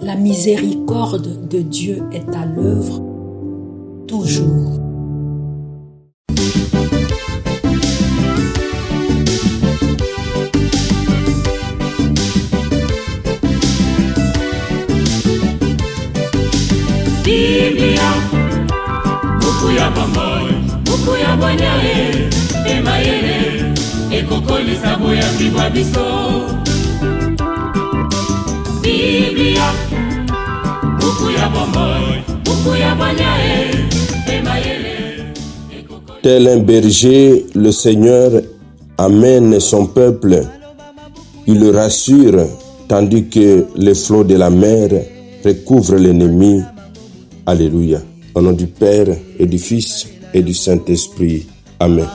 La miséricorde de Dieu est à l'œuvre toujours. Biblia, buku ya bomoi, buku ya bonyae, emayele, ekokolisa boya bibwa biso. Biblia, buku ya bomoi, buku ya bonyae, emayele, ekokolisa. Tel un berger, le Seigneur amène son peuple. Il le rassure, tandis que les flots de la mer recouvrent l'ennemi. Alléluia. Au nom du Père et du Fils et du Saint-Esprit. Amen.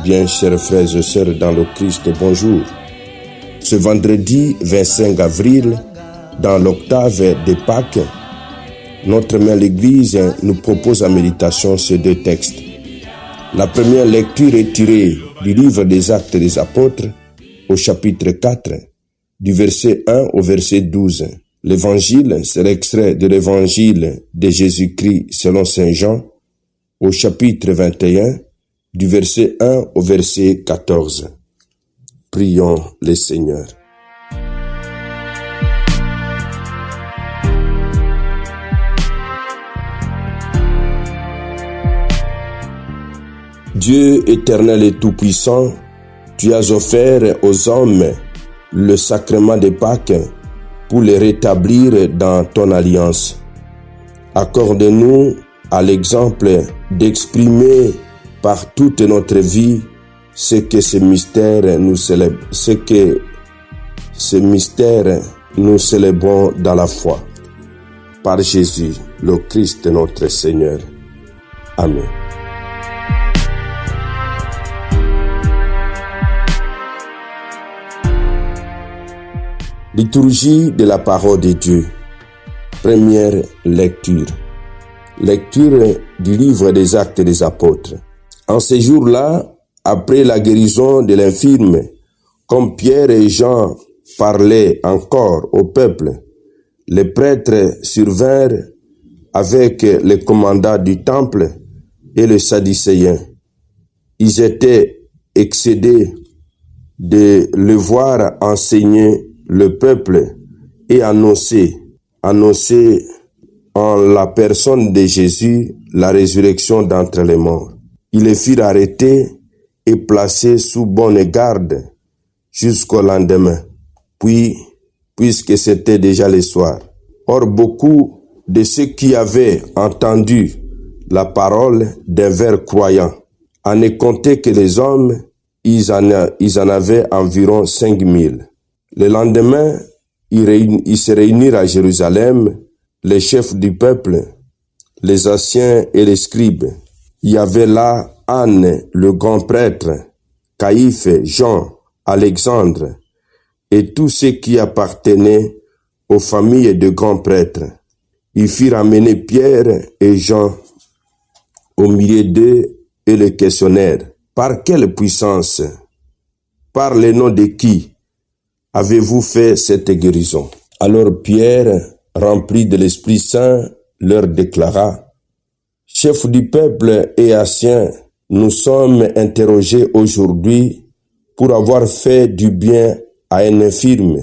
Bien, chers frères et sœurs dans le Christ, bonjour. Ce vendredi 25 avril, dans l'octave de Pâques, notre mère l'Église nous propose en méditation ces deux textes. La première lecture est tirée du livre des Actes des Apôtres, au chapitre 4, du verset 1 au verset 12. L'évangile, c'est l'extrait de l'évangile de Jésus-Christ selon Saint Jean, au chapitre 21, du verset 1 au verset 14. Prions le Seigneur. Dieu éternel et tout-puissant, tu as offert aux hommes le sacrement de Pâques pour les rétablir dans ton alliance. Accorde-nous à l'exemple d'exprimer par toute notre vie ce que ce mystère nous célébrons dans la foi. Par Jésus, le Christ notre Seigneur. Amen. Liturgie de la parole de Dieu. Première lecture. Lecture du livre des Actes des Apôtres. En ces jours-là, après la guérison de l'infirme, comme Pierre et Jean parlaient encore au peuple, les prêtres survinrent avec les commandants du temple et les Sadducéens. Ils étaient excédés de le voir enseigner le peuple et annoncer en la personne de Jésus la résurrection d'entre les morts. Ils les firent arrêter et placer sous bonne garde jusqu'au lendemain, puisque c'était déjà le soir. Or, beaucoup de ceux qui avaient entendu la parole devinrent croyants. À ne compter que les hommes, ils en avaient environ 5000. Le lendemain, ils se réunirent à Jérusalem, les chefs du peuple, les anciens et les scribes. Il y avait là Anne, le grand prêtre, Caïphe, Jean, Alexandre, et tous ceux qui appartenaient aux familles de grands prêtres. Ils firent amener Pierre et Jean au milieu d'eux et les questionnèrent. Par quelle puissance? Par le nom de qui avez-vous fait cette guérison? Alors Pierre, rempli de l'Esprit Saint, leur déclara: Chefs du peuple et anciens, nous sommes interrogés aujourd'hui pour avoir fait du bien à un infirme.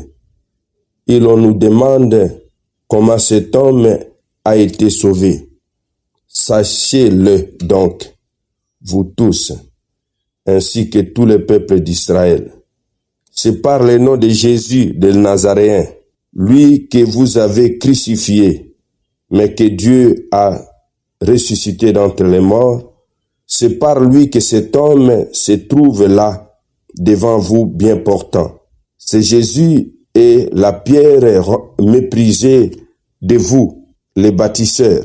Et l'on nous demande comment cet homme a été sauvé. Sachez-le donc, vous tous, ainsi que tout le peuple d'Israël. C'est par le nom de Jésus de Nazaréen, lui que vous avez crucifié, mais que Dieu a ressuscité d'entre les morts. C'est par lui que cet homme se trouve là, devant vous bien portant. C'est Jésus et la pierre méprisée de vous, les bâtisseurs,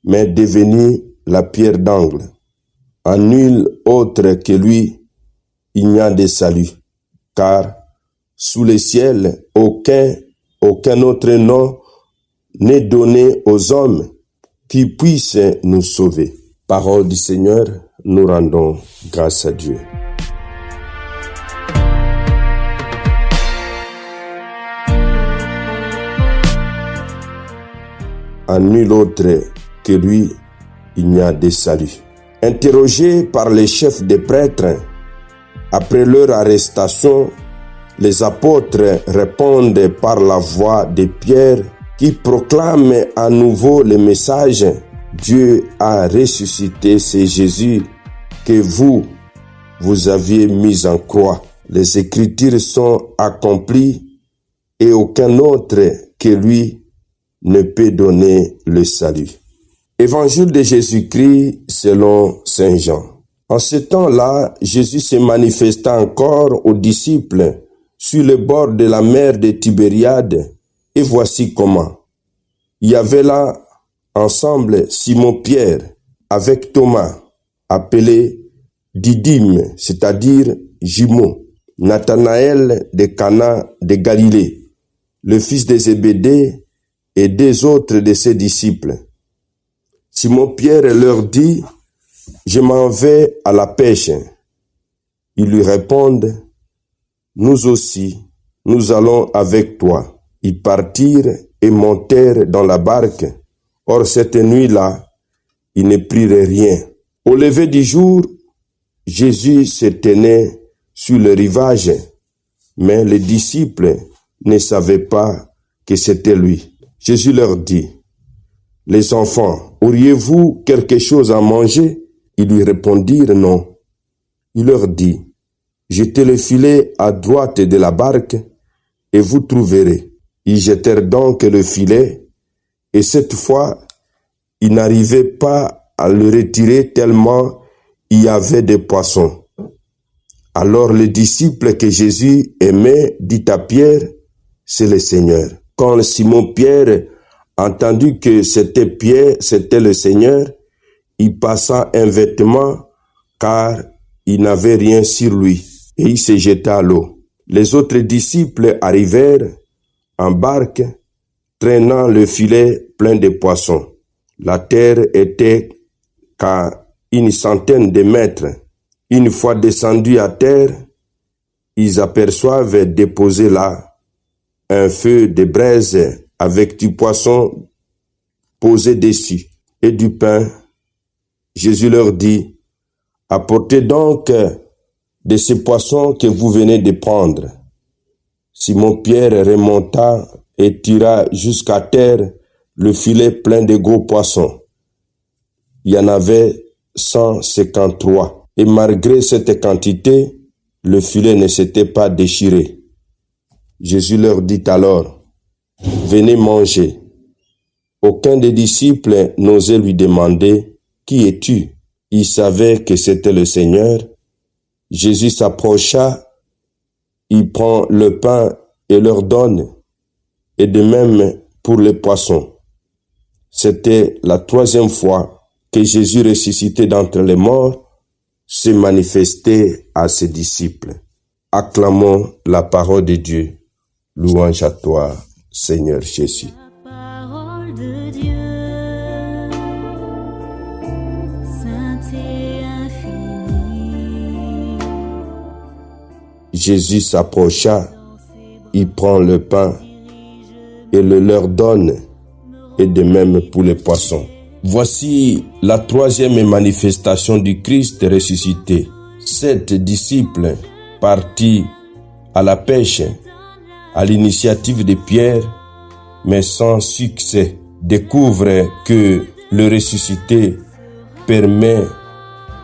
mais devenue la pierre d'angle. En nul autre que lui, il n'y a de salut. Car sous le ciel, aucun autre nom n'est donné aux hommes qui puisse nous sauver. Parole du Seigneur, nous rendons grâce à Dieu. en nul autre que lui, il n'y a de salut. Interrogés par les chefs des prêtres, après leur arrestation, les apôtres répondent par la voix de Pierre qui proclame à nouveau le message: Dieu a ressuscité ce Jésus que vous aviez mis en croix. Les Écritures sont accomplies et aucun autre que lui ne peut donner le salut. Évangile de Jésus-Christ selon Saint Jean. En ce temps-là, Jésus se manifesta encore aux disciples sur le bord de la mer de Tibériade, et voici comment. Il y avait là ensemble Simon-Pierre avec Thomas, appelé Didyme, c'est-à-dire jumeau, Nathanaël de Cana de Galilée, le fils de Zébédée, et des autres de ses disciples. Simon-Pierre leur dit: Je m'en vais à la pêche. Ils lui répondent: Nous aussi, nous allons avec toi. Ils partirent et montèrent dans la barque. Or, cette nuit-là, ils ne prirent rien. Au lever du jour, Jésus se tenait sur le rivage, mais les disciples ne savaient pas que c'était lui. Jésus leur dit: Les enfants, auriez-vous quelque chose à manger? Ils lui répondirent non. Il leur dit: Jetez le filet à droite de la barque et vous trouverez. Ils jetèrent donc le filet, et cette fois, ils n'arrivaient pas à le retirer tellement il y avait des poissons. Alors le disciple que Jésus aimait dit à Pierre: C'est le Seigneur. Quand Simon-Pierre entendu que c'était Pierre, c'était le Seigneur, il passa un vêtement car il n'avait rien sur lui et il se jeta à l'eau. Les autres disciples arrivèrent en barque, traînant le filet plein de poissons. La terre était qu'à 100 de mètres. Une fois descendus à terre, ils aperçoivent déposé là un feu de braise avec du poisson posé dessus et du pain. Jésus leur dit: Apportez donc de ces poissons que vous venez de prendre. Simon-Pierre remonta et tira jusqu'à terre le filet plein de gros poissons. Il y en avait 153. Et malgré cette quantité, le filet ne s'était pas déchiré. Jésus leur dit alors: Venez manger. Aucun des disciples n'osait lui demander: Qui es-tu? Il savait que c'était le Seigneur. Jésus s'approcha, il prend le pain et leur donne, et de même pour les poissons. C'était la 3e fois que Jésus, ressuscité d'entre les morts, se manifestait à ses disciples. Acclamons la parole de Dieu. Louange à toi, Seigneur Jésus. La parole de Dieu, sainte et infinie. Jésus s'approcha, il prend le pain et le leur donne, et de même pour les poissons. Voici la 3e manifestation du Christ ressuscité. 7 disciples partis à la pêche à l'initiative de Pierre, mais sans succès, découvrent que le ressuscité permet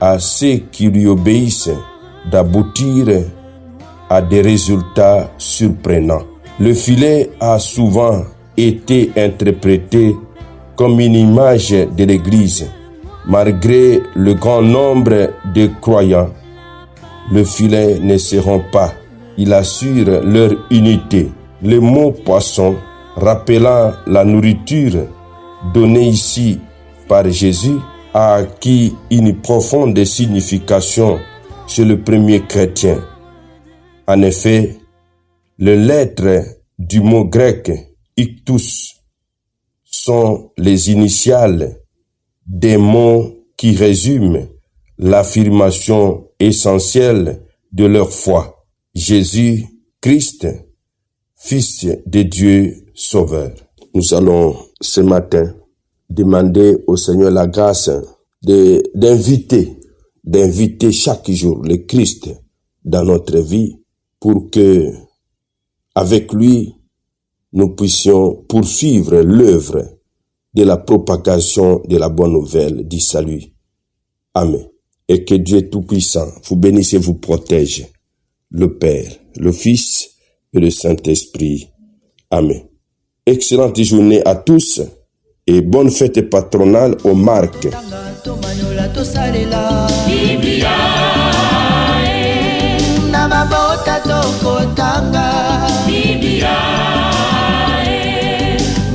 à ceux qui lui obéissent d'aboutir à des résultats surprenants. Le filet a souvent été interprété comme une image de l'Église. Malgré le grand nombre de croyants, le filet ne se rompt pas. Il assure leur unité. Le mot poisson, rappelant la nourriture donnée ici par Jésus, a acquis une profonde signification chez le premier chrétien. En effet, les lettres du mot grec ictus sont les initiales des mots qui résument l'affirmation essentielle de leur foi. Jésus Christ, Fils de Dieu Sauveur. Nous allons ce matin demander au Seigneur la grâce d'inviter chaque jour le Christ dans notre vie pour que, avec lui, nous puissions poursuivre l'œuvre de la propagation de la bonne nouvelle du salut. Amen. Et que Dieu Tout-Puissant vous bénisse et vous protège, le Père, le Fils et le Saint-Esprit. Amen. Excellente journée à tous et bonne fête patronale aux marques.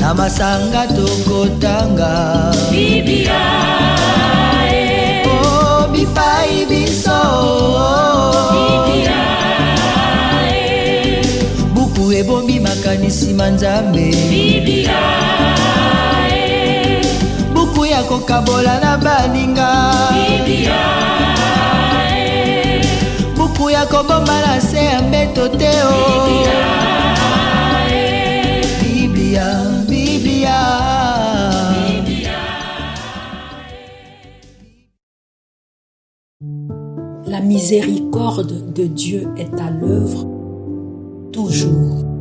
Namasanga tokotanga Biblia oh bipai biso Biblia buku ebombi makanisi manzambe Biblia buku ya kokabola na baninga Biblia buku ya kobomba na se ya mbeto teo Biblia La miséricorde de Dieu est à l'œuvre toujours.